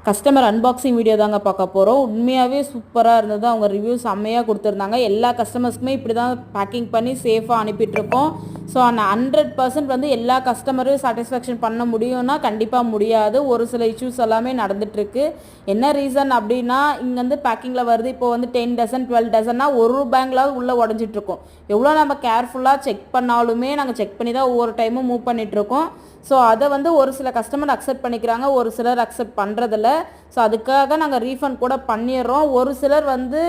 Customer unboxing video தாங்க பார்க்க போகிறோம். உண்மையாகவே சூப்பராக இருந்தது. அவங்க ரிவ்யூ செம்மையாக கொடுத்துருந்தாங்க. எல்லா கஸ்டமர்ஸ்க்குமே இப்படி தான் பேக்கிங் பண்ணி சேஃபாக அனுப்பிட்டுருக்கோம். ஸோ அந்த 100% வந்து எல்லா கஸ்டமரும் சாட்டிஸ்ஃபேக்ஷன் பண்ண முடியும்னா கண்டிப்பாக முடியாது. ஒரு சில இஷ்யூஸ் எல்லாமே நடந்துகிட்ருக்கு. என்ன ரீசன் அப்படின்னா, இங்கேருந்து பேக்கிங்கில் வருது. இப்போ வந்து 10 டசன் 12 டசன்னா ஒரு பேங்க்லாவது உள்ளே உடஞ்சிட்ருக்கோம். எவ்வளோ நம்ம கேர்ஃபுல்லாக செக் பண்ணாலுமே நாங்கள் செக் பண்ணி தான் ஒவ்வொரு டைமும் மூவ் பண்ணிகிட்ருக்கோம். ஸோ அதை வந்து ஒரு சில கஸ்டமர் அக்செப்ட் பண்ணிக்கிறாங்க, ஒரு சிலர் அக்செப்ட் பண்ணுறதில்ல. ஸோ அதுக்காக நாங்கள் ரீஃபண்ட் கூட பண்ணிடுறோம். ஒரு சிலர் வந்து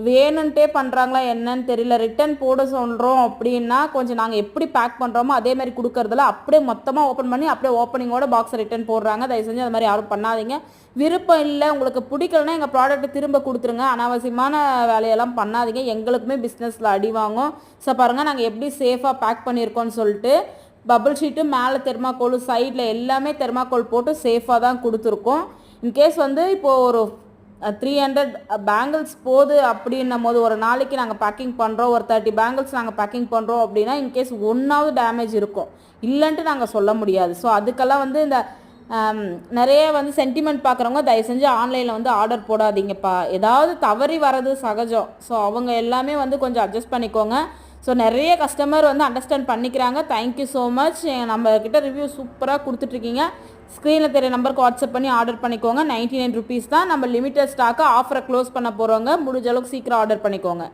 வேணுன்ட்டே பண்ணுறாங்களா என்னன்னு தெரியல. ரிட்டன் போட சொல்கிறோம் அப்படின்னா கொஞ்சம் நாங்கள் எப்படி பேக் பண்ணுறோமோ அதே மாதிரி கொடுக்கறதில்ல. அப்படியே மொத்தமாக ஓப்பன் பண்ணி அப்படியே ஓப்பனிங்கோட பாக்ஸை ரிட்டன் போடுறாங்க. தயவு செஞ்சு அது மாதிரி யாரும் பண்ணாதீங்க. விருப்பம் இல்லை, உங்களுக்கு பிடிக்கலன்னா எங்கள் ப்ராடக்ட்டை திரும்ப கொடுத்துருங்க. அனாவசியமான வேலையெல்லாம் பண்ணாதீங்க. எங்களுக்குமே பிஸ்னஸில் அடி வாங்கும். ஸோ பாருங்கள் நாங்கள் எப்படி சேஃபாக பேக் பண்ணியிருக்கோன்னு சொல்லிட்டு. பபிள் ஷீட்டு மேலே தெர்மாக்கோல், சைடில் எல்லாமே தெர்மாக்கோல் போட்டு சேஃபாக தான் கொடுத்துருக்கோம். இன்கேஸ் வந்து இப்போது ஒரு 300 பேங்கிள்ஸ் போகுது அப்படின்னும் போது, ஒரு நாளைக்கு நாங்கள் பேக்கிங் பண்ணுறோம், ஒரு 30 பேங்கிள்ஸ் நாங்கள் பேக்கிங் பண்ணுறோம் அப்படின்னா இன்கேஸ் ஒன்றாவது டேமேஜ் இருக்கும், இல்லைன்ட்டு நாங்கள் சொல்ல முடியாது. ஸோ அதுக்கெல்லாம் வந்து இந்த நிறைய வந்து சென்டிமெண்ட் பார்க்குறவங்க தயவு செஞ்சு ஆன்லைனில் வந்து ஆர்டர் போடாதீங்கப்பா. ஏதாவது தவறி வர்றது சகஜம். ஸோ அவங்க எல்லாமே வந்து கொஞ்சம் அட்ஜஸ்ட் பண்ணிக்கோங்க. ஸோ நிறைய கஸ்டமர் வந்து அண்டர்ஸ்டாண்ட் பண்ணிக்கிறாங்க. Thank you so much. நம்மக்கிட்ட ரிவ்யூ சூப்பராக கொடுத்துட்ருக்கீங்க. ஸ்க்ரீனில் தெரிய நம்பருக்கு வாட்ஸ்அப் பண்ணி ஆர்டர் பண்ணிக்கோங்க. 99 ருபீஸ் தான். நம்ம லிமிட்டட் ஸ்டாக்கை ஆஃபரை க்ளோஸ் பண்ண போகிறவங்க முடிஞ்ச அளவுக்கு சீக்கிரம் ஆர்டர் பண்ணிக்கோங்க.